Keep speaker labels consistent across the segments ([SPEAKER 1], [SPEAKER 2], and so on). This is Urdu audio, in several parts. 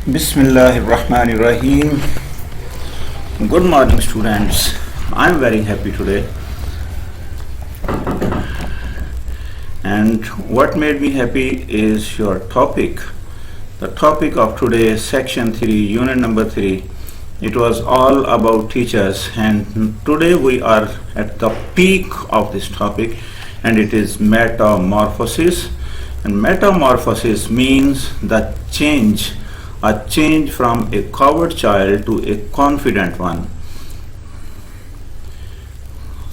[SPEAKER 1] Bismillahirrahmanirrahim. Good morning, students. I'm very happy today. And what made me happy is your topic. The topic of today, section 3, unit number 3. It was all about teachers, and today we are at the peak of this topic, and it is metamorphosis. And metamorphosis means the change, a change from a coward child to a confident one.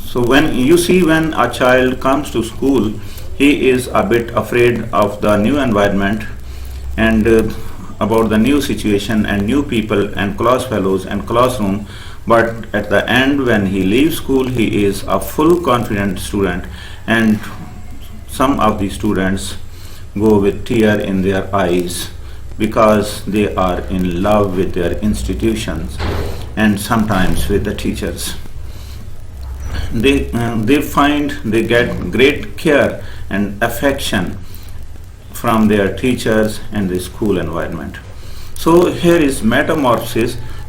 [SPEAKER 1] So when a child comes to school, he is a bit afraid of the new environment and about the new situation and new people and class fellows and classroom. But at the end, when he leaves school, he is a full confident student, and some of the students go with tear in their eyes because they are in love with their institutions and sometimes with the teachers. They get great care and affection from their teachers and the school environment. So here is metamorphosis.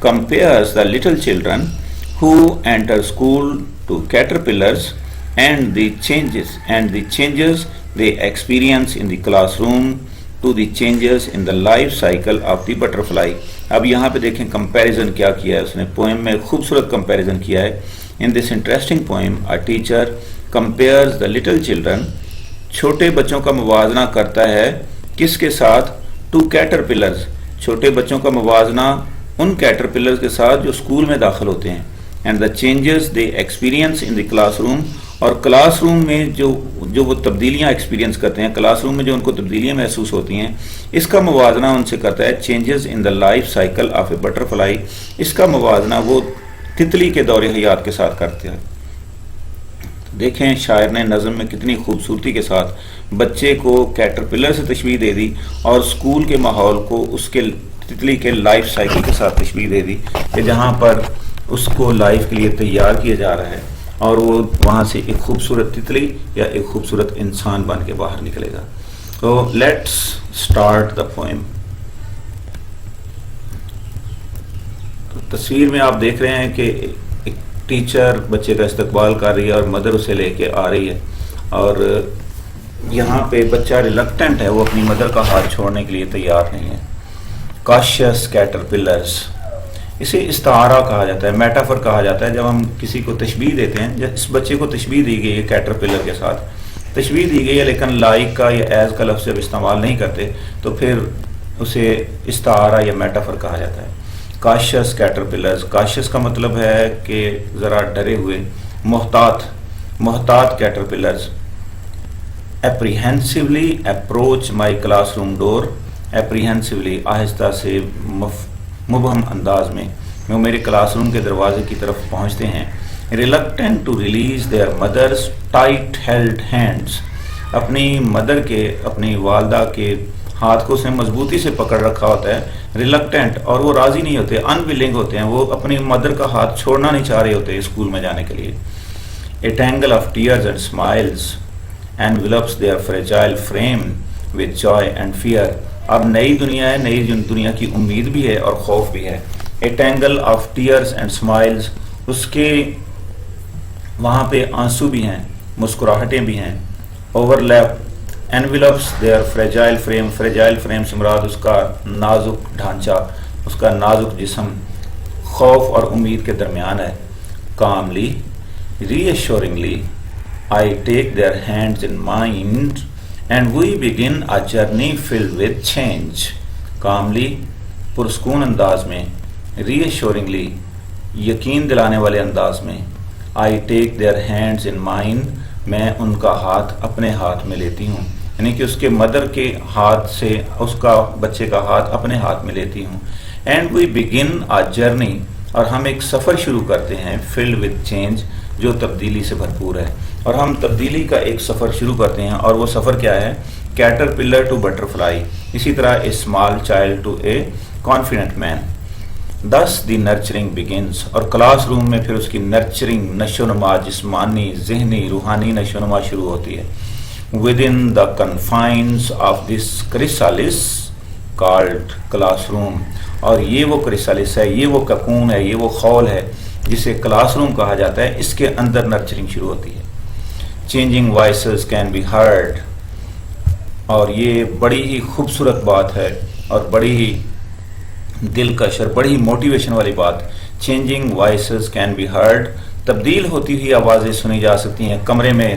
[SPEAKER 1] compares the little children who enter school to caterpillars and the changes they experience in the classroom to the changes in the life cycle of the butterfly. اب یہاں پہ دیکھیں comparison کیا کیا ہے اس نے poem میں خوبصورت comparison کیا ہے. In this interesting poem, a teacher compares the little children, چھوٹے بچوں کا موازنہ کرتا ہے کس کے ساتھ؟ to caterpillars, چھوٹے بچوں کا موازنہ ان caterpillars کے ساتھ جو اسکول میں داخل ہوتے ہیں. And the changes they experience in the classroom, اور کلاس روم میں جو وہ تبدیلیاں ایکسپیرینس کرتے ہیں، کلاس روم میں جو ان کو تبدیلیاں محسوس ہوتی ہیں، اس کا موازنہ ان سے کرتا ہے. Changes in the life cycle of a butterfly, اس کا موازنہ وہ تتلی کے دور حیات کے ساتھ کرتے ہیں. دیکھیں شاعر نے نظم میں کتنی خوبصورتی کے ساتھ بچے کو کیٹرپلر سے تشبیہ دے دی اور اسکول کے ماحول کو اس کے تتلی کے لائف سائیکل کے ساتھ تشبیہ دے دی کہ جہاں پر اس کو لائف کے لیے تیار کیا جا رہا ہے اور وہ وہاں سے ایک خوبصورت تتلی یا ایک خوبصورت انسان بن کے باہر نکلے گا. تو لیٹس اسٹارٹ دا پوئم. تصویر میں آپ دیکھ رہے ہیں کہ ایک ٹیچر بچے کا استقبال کر رہی ہے اور مدر اسے لے کے آ رہی ہے، اور یہاں پہ بچہ ریلکٹنٹ ہے، وہ اپنی مدر کا ہاتھ چھوڑنے کے لیے تیار نہیں ہے. کاشیس کیٹرپلرز، اسے استعارہ کہا جاتا ہے، میٹافر کہا جاتا ہے. جب ہم کسی کو تشبیہ دیتے ہیں، جب اس بچے کو تشبیہ دی گئی ہے کیٹرپلر کے ساتھ تشبیہ دی گئی ہے، لیکن لائک کا یا ایز کا لفظ جب استعمال نہیں کرتے تو پھر اسے استعارہ یا میٹافر کہا جاتا ہے. کاشیس کیٹرپلرز، کاشیس کا مطلب ہے کہ ذرا ڈرے ہوئے، محتاط کیٹرپلرز. اپریہنسولی اپروچ مائی کلاس روم ڈور، اپریہنسولی آہستہ سے مبہم انداز میں وہ میرے کلاس روم کے دروازے کی طرف پہنچتے ہیں. Reluctant to release their mother's tight held hands, اپنی مدر کے، اپنی والدہ کے ہاتھ کو اس نے مضبوطی سے پکڑ رکھا ہوتا ہے. ریلکٹنٹ، اور وہ راضی نہیں ہوتے، انویلنگ ہوتے ہیں، وہ اپنی مدر کا ہاتھ چھوڑنا نہیں چاہ رہے ہوتے اسکول میں جانے کے لیے. A tangle of tears and smiles envelops their fragile frame with joy and fear. اب نئی دنیا ہے، نئی دنیا کی امید بھی ہے اور خوف بھی ہے. A tangle of tears and smiles، اس کے وہاں پہ آنسو بھی ہیں، مسکراہٹیں بھی ہیں. Overlap envelops their fragile frame، fragile frame سے مراد اس کا نازک ڈھانچہ، اس کا نازک جسم خوف اور امید کے درمیان ہے. Calmly, reassuringly I take their hands in mine and we begin a journey filled with change. Calmly، پرسکون انداز میں. Reassuringly، یقین دلانے والے انداز میں. I take their hands in mine، میں ان کا ہاتھ اپنے ہاتھ میں لیتی ہوں، یعنی کہ اس کے مدر کے ہاتھ سے اس کا بچے کا ہاتھ اپنے ہاتھ میں لیتی ہوں. And we begin a journey، اور ہم ایک سفر شروع کرتے ہیں filled with change، جو تبدیلی سے بھرپور ہے. اور ہم تبدیلی کا ایک سفر شروع کرتے ہیں، اور وہ سفر کیا ہے؟ Caterpillar to butterfly. اسی طرح a small child to a confident man. thus the nurturing begins, اور کلاس روم میں پھر اس کی نرچرنگ، نشو و نما، جسمانی، ذہنی، روحانی نشو و نما شروع ہوتی ہے. within the confines of this chrysalis called class room، اور یہ وہ کرسالس ہے، یہ وہ ککون ہے، یہ وہ خول ہے جسے کلاس روم کہا جاتا ہے. اس کے اندر نرچرنگ شروع ہوتی ہے. Changing voices can be heard, اور یہ بڑی ہی خوبصورت بات ہے اور بڑی ہی دلکش اور بڑی ہی موٹیویشن والی بات. Changing voices can be heard, تبدیل ہوتی ہوئی آوازیں سنی جا سکتی ہیں کمرے میں.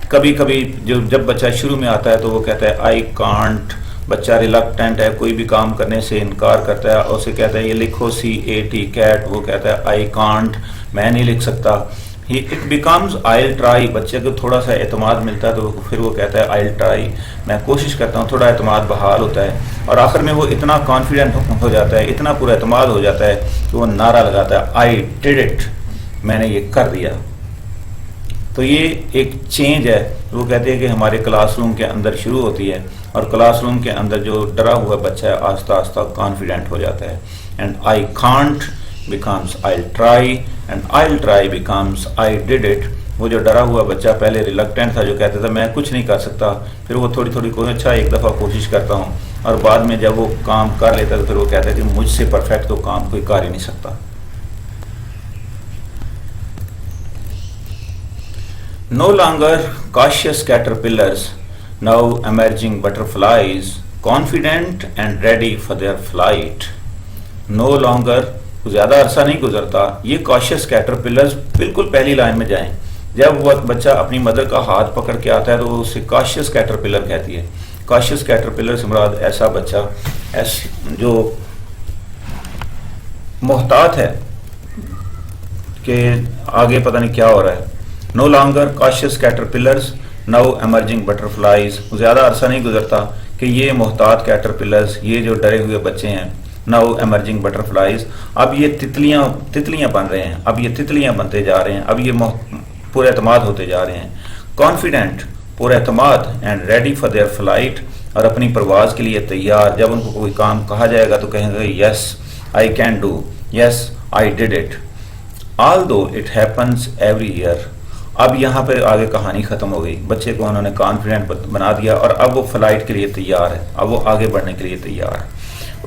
[SPEAKER 1] کبھی کبھی جب بچہ شروع میں آتا ہے تو وہ کہتا ہے آئی کانٹ، بچہ ریلکٹنٹ ہے، کوئی بھی کام کرنے سے انکار کرتا ہے، اور اسے کہتا ہے یہ لکھو CAT کیٹ، وہ کہتا ہے آئی کانٹ، میں نہیں لکھ سکتا. اٹ بیکمز آئل ٹرائی، بچے کو تھوڑا سا اعتماد ملتا ہے تو پھر وہ کہتا ہے آئل ٹرائی، میں کوشش کرتا ہوں، تھوڑا اعتماد بحال ہوتا ہے، اور آخر میں وہ اتنا کانفیڈنٹ ہو جاتا ہے، اتنا پورا اعتماد ہو جاتا ہے کہ وہ نعرہ لگاتا ہے آئی ڈیڈ اٹ، میں نے یہ کر دیا. تو یہ ایک چینج ہے. وہ کہتے ہیں کہ ہمارے کلاس روم کے اندر شروع ہوتی ہے، اور کلاس روم کے اندر جو ڈرا ہوا بچہ ہے آہستہ آہستہ کانفیڈنٹ ہو جاتا ہے. And I can't becomes I'll try and I'll try becomes I did it. وہ جو ڈرا ہوا بچہ پہلے ریلکٹنٹ تھا، جو کہتا تھا میں کچھ نہیں کر سکتا، پھر وہ تھوڑی تھوڑی اچھا ایک دفعہ کوشش کرتا ہوں، اور بعد میں جب وہ کام کر لیتا تو پھر وہ کہتا ہے کہ مجھ سے پرفیکٹ تو کام کوئی کر ہی نہیں سکتا. No longer cautious caterpillars, now emerging butterflies confident and ready for their flight. No longer, زیادہ عرصہ نہیں گزرتا یہ cautious caterpillars بالکل پہلی لائن میں جائیں. جب وہ بچہ اپنی مدر کا ہاتھ پکڑ کے آتا ہے تو وہ اسے cautious caterpillar کہتی ہے. cautious caterpillar سے مراد ایسا بچہ جو محتاط ہے کہ آگے پتہ نہیں کیا ہو رہا ہے. No longer cautious caterpillars, now emerging butterflies. زیادہ عرصہ نہیں گزرتا کہ یہ محتاط کیٹرپلرز، یہ جو ڈرے ہوئے بچے ہیں، now emerging butterflies، اب یہ تتلیاں بن رہے ہیں، اب یہ تتلیاں بنتے جا رہے ہیں، اب یہ پر اعتماد ہوتے جا رہے ہیں. confident، پر اعتماد، and ready for their flight، اور اپنی پرواز کے لیے تیار. جب ان کو کوئی کام کہا جائے گا تو کہیں گے yes I can do، yes I did it. although it happens every year. اب یہاں پہ آگے کہانی ختم ہو گئی. بچے کو انہوں نے کانفیڈنٹ بنا دیا اور اب وہ فلائٹ کے لیے تیار ہے، اب وہ آگے بڑھنے کے لیے تیار ہے.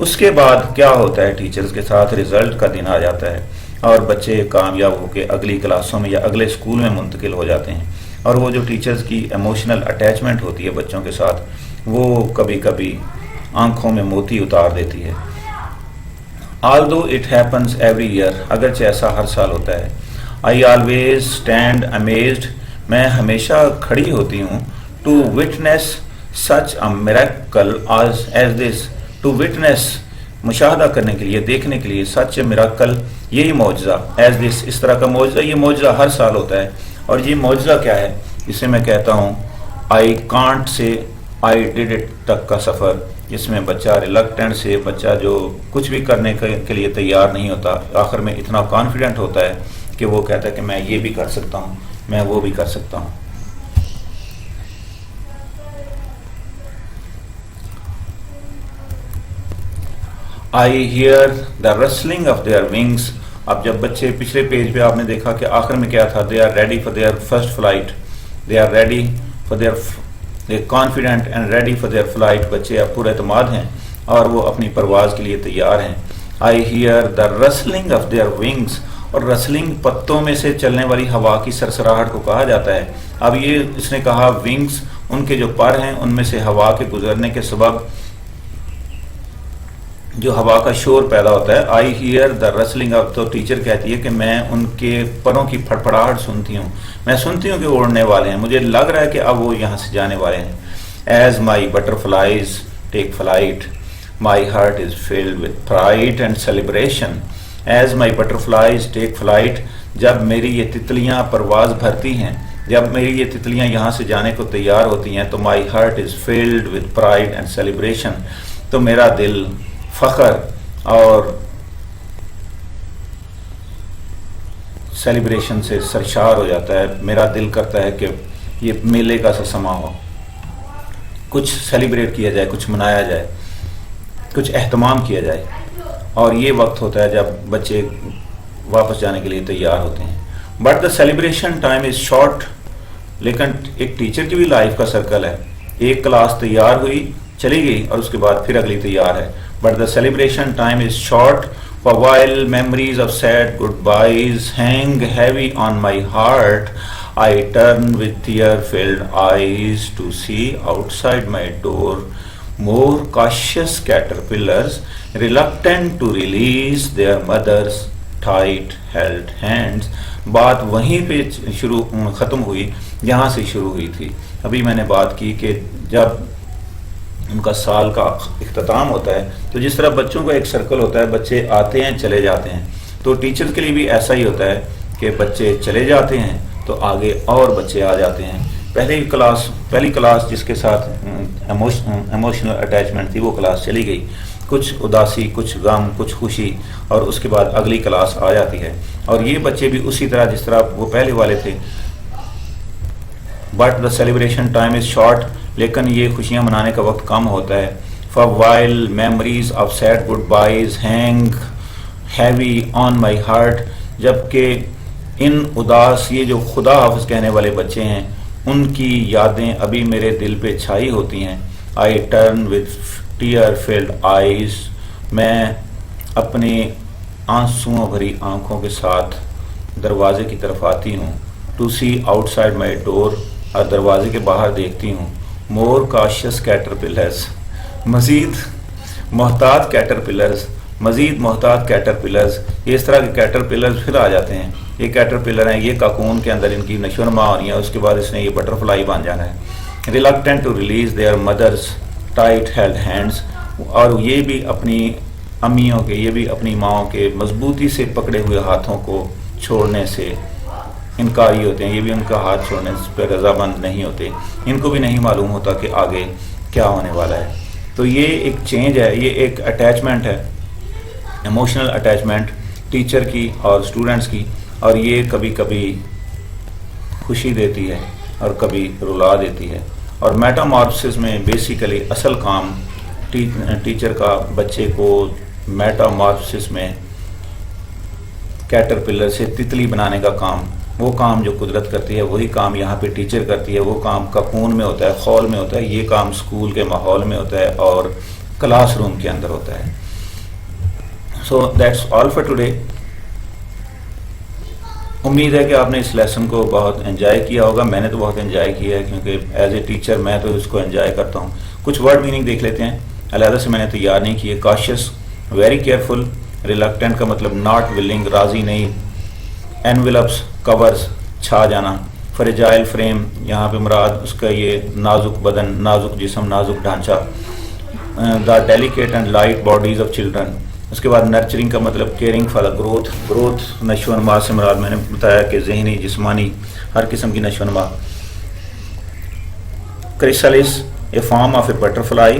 [SPEAKER 1] اس کے بعد کیا ہوتا ہے، ٹیچرز کے ساتھ رزلٹ کا دن آ جاتا ہے اور بچے کامیاب ہو کے اگلی کلاسوں میں یا اگلے اسکول میں منتقل ہو جاتے ہیں. اور وہ جو ٹیچرز کی ایموشنل اٹیچمنٹ ہوتی ہے بچوں کے ساتھ، وہ کبھی کبھی آنکھوں میں موتی اتار دیتی ہے. although it happens every year، اگرچہ ایسا ہر سال ہوتا ہے. I always stand amazed، میں ہمیشہ کھڑی ہوتی ہوں. to witness such a miracle as this، to witness مشاہدہ کرنے کے لیے، دیکھنے کے لیے، such a miracle یہی معجزہ، as this اس طرح کا معجزہ. یہ معجزہ ہر سال ہوتا ہے. اور یہ معجزہ کیا ہے، اسے میں کہتا ہوں I can't say I did it تک کا سفر، جس میں بچہ ریلکٹنٹ سے، بچہ جو کچھ بھی کرنے کے لیے تیار نہیں ہوتا، آخر میں اتنا کانفیڈنٹ ہوتا ہے کہ وہ کہتا ہے کہ میں یہ بھی کر سکتا ہوں، میں وہ بھی کر سکتا ہوں. I hear the rustling of their wings. اب جب بچے پچھلے پیج پہ آپ نے دیکھا کہ آخر میں کیا تھا، they are ready for their first flight، they are ready for their confident and ready for their flight. بچے اب پر اعتماد ہیں اور وہ اپنی پرواز کے لیے تیار ہیں. I hear the rustling of their wings، اور رسلنگ پتوں میں سے چلنے والی ہوا کی سرسراہٹ کو کہا جاتا ہے. اب یہ اس نے کہا ونگز، ان کے جو پر ہیں ان میں سے ہوا کے گزرنے کے سبب جو ہوا کا شور پیدا ہوتا ہے. I hear the rustling of، تو ٹیچر کہتی ہے کہ میں ان کے پروں کی پھڑپھڑاہٹ سنتی ہوں، میں سنتی ہوں کہ وہ اڑنے والے ہیں، مجھے لگ رہا ہے کہ اب وہ یہاں سے جانے والے ہیں. As my butterflies take flight، my heart is filled with pride and celebration. As my butterflies take flight، جب میری یہ تتلیاں پرواز بھرتی ہیں، جب میری یہ تتلیاں یہاں سے جانے کو تیار ہوتی ہیں، تو my heart is filled with pride and celebration، تو میرا دل فخر اور سیلیبریشن سے سرشار ہو جاتا ہے. میرا دل کرتا ہے کہ یہ میلے کا سا سما ہو، کچھ سیلیبریٹ کیا جائے، کچھ منایا جائے، کچھ اہتمام کیا جائے. اور یہ وقت ہوتا ہے جب بچے واپس جانے کے لیے تیار ہوتے ہیں. But the celebration time is short, لیکن ایک ٹیچر کی بھی لائف کا سرکل ہے. ایک کلاس تیار ہوئی، چلی گئی، اور اس کے بعد پھر اگلی تیار ہے. But the celebration time is short, for while memories of sad goodbyes hang heavy on my heart, I turn with tear-filled eyes to see outside my door more cautious caterpillars reluctant to release their mother's tight held hands. بات وہیں پہ ختم ہوئی جہاں سے شروع ہوئی تھی. ابھی میں نے بات کی کہ جب ان کا سال کا اختتام ہوتا ہے تو جس طرح بچوں کا ایک سرکل ہوتا ہے، بچے آتے ہیں چلے جاتے ہیں، تو ٹیچر کے لیے بھی ایسا ہی ہوتا ہے کہ بچے چلے جاتے ہیں تو آگے اور بچے آ جاتے ہیں. پہلی کلاس جس کے ساتھ ایموشنل اٹیچمنٹ تھی وہ کلاس چلی گئی، کچھ اداسی، کچھ غم، کچھ خوشی، اور اس کے بعد اگلی کلاس آ جاتی ہے. اور یہ بچے بھی اسی طرح جس طرح وہ پہلے والے تھے. But the celebration time is short, لیکن یہ خوشیاں منانے کا وقت کم ہوتا ہے. For while memories of sad goodbyes hang heavy on my heart، جبکہ ان اداس یہ جو خدا حافظ کہنے والے بچے ہیں ان کی یادیں ابھی میرے دل پہ چھائی ہوتی ہیں. I turn with tear-filled eyes، میں اپنی آنسوؤں بھری آنکھوں کے ساتھ دروازے کی طرف آتی ہوں. To see outside my door، اور دروازے کے باہر دیکھتی ہوں. More cautious caterpillars، مزید محتاط کیٹرپلرز، مزید محتاط کیٹرپلرز، یہ اس طرح کے کیٹرپلرز پھر آ جاتے ہیں. یہ کیٹرپلر ہیں، یہ کاکون کے اندر ان کی نشو و نما ہونی ہے، اس کے بعد اس نے یہ بٹر فلائی بن جانا ہے. Reluctant to release their mothers' tight held hands, اور یہ بھی اپنی امیوں کے، یہ بھی اپنی ماؤں کے مضبوطی سے پکڑے ہوئے ہاتھوں کو چھوڑنے سے انکاری ہوتے ہیں. یہ بھی ان کا ہاتھ چھوڑنے پہ رضامند نہیں ہوتے، ان کو بھی نہیں معلوم ہوتا کہ آگے کیا ہونے والا ہے. تو یہ ایک چینج ہے، یہ ایک اٹیچمنٹ ہے، ایموشنل اٹیچمنٹ ٹیچر کی اور اسٹوڈنٹس کی، اور یہ کبھی کبھی خوشی دیتی ہے اور کبھی رلا دیتی ہے. اور میٹامارفسس میں بیسیکلی اصل کام ٹیچر کا بچے کو میٹامارفسس میں کیٹرپلر سے تتلی بنانے کا کام، وہ کام جو قدرت کرتی ہے وہی کام یہاں پہ ٹیچر کرتی ہے. وہ کام ککون میں ہوتا ہے، خول میں ہوتا ہے، یہ کام اسکول کے ماحول میں ہوتا ہے اور کلاس روم کے اندر ہوتا ہے. So that's all for today. امید ہے کہ آپ نے اس لیسن کو بہت انجوائے کیا ہوگا. میں نے تو بہت انجوائے کیا ہے، کیونکہ ایز اے ٹیچر میں تو اس کو انجوائے کرتا ہوں. کچھ ورڈ میننگ دیکھ لیتے ہیں، علیحدہ سے میں نے تیار نہیں کیے. Cautious, very careful. ریلکٹنٹ کا مطلب ناٹ ولنگ، راضی نہیں. انویلپس، کورز، چھا جانا. فریجائل فریم، یہاں پہ مراد اس کا یہ نازک بدن، نازک جسم، نازک ڈھانچہ. The delicate and light bodies of children. اس کے بعد نرچرنگ کا مطلب کیئرنگ فار گروتھ. گروتھ نشو و نما سے مراد میں نے بتایا کہ ذہنی، جسمانی، ہر قسم کی نشو و نما. Chrysalis, a form of a butterfly,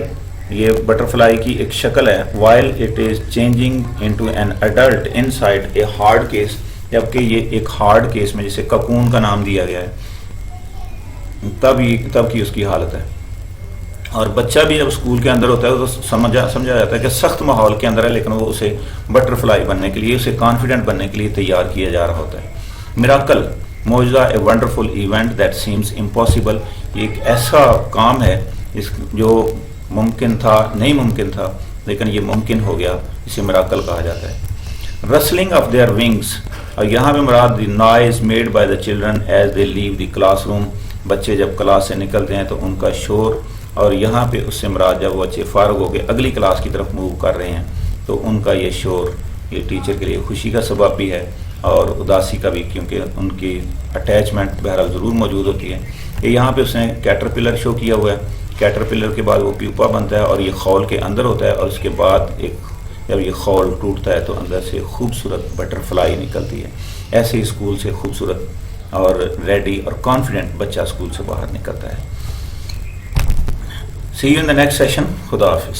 [SPEAKER 1] یہ بٹر فلائی کی ایک شکل ہے. While it is changing into an adult inside a hard case, جبکہ یہ ایک ہارڈ کیس میں جسے ککون کا نام دیا گیا ہے، تب کی اس کی حالت ہے. اور بچہ بھی جب اسکول کے اندر ہوتا ہے تو سمجھا جاتا ہے کہ سخت ماحول کے اندر ہے، لیکن وہ اسے بٹر فلائی بننے کے لیے، اسے کانفیڈنٹ بننے کے لیے تیار کیا جا رہا ہوتا ہے. میراکل، معجزہ، a wonderful event that seems impossible, یہ ایک ایسا کام ہے جو ممکن تھا، نہیں ممکن تھا لیکن یہ ممکن ہو گیا، اسے میراکل کہا جاتا ہے. رسلنگ آف دیئر ونگس، اور یہاں پہ مراد the noise made by the children as they leave the classroom, بچے جب کلاس سے نکلتے ہیں تو ان کا شور. اور یہاں پہ اس سے مراد جب وہ بچے فارغ ہو کے اگلی کلاس کی طرف موو کر رہے ہیں تو ان کا یہ شور، یہ ٹیچر کے لیے خوشی کا سبب بھی ہے اور اداسی کا بھی، کیونکہ ان کی اٹیچمنٹ بہرحال ضرور موجود ہوتی ہے. یہ یہاں پہ اس نے کیٹرپلر شو کیا ہوا ہے. کیٹرپلر کے بعد وہ پیوپا بنتا ہے اور یہ خول کے اندر ہوتا ہے، اور اس کے بعد جب یہ خول ٹوٹتا ہے تو اندر سے خوبصورت بٹر فلائی نکلتی ہے. ایسے ہی اسکول سے خوبصورت اور ریڈی اور کانفیڈنٹ بچہ اسکول سے باہر نکلتا ہے. See you in the next session. خدا حافظ.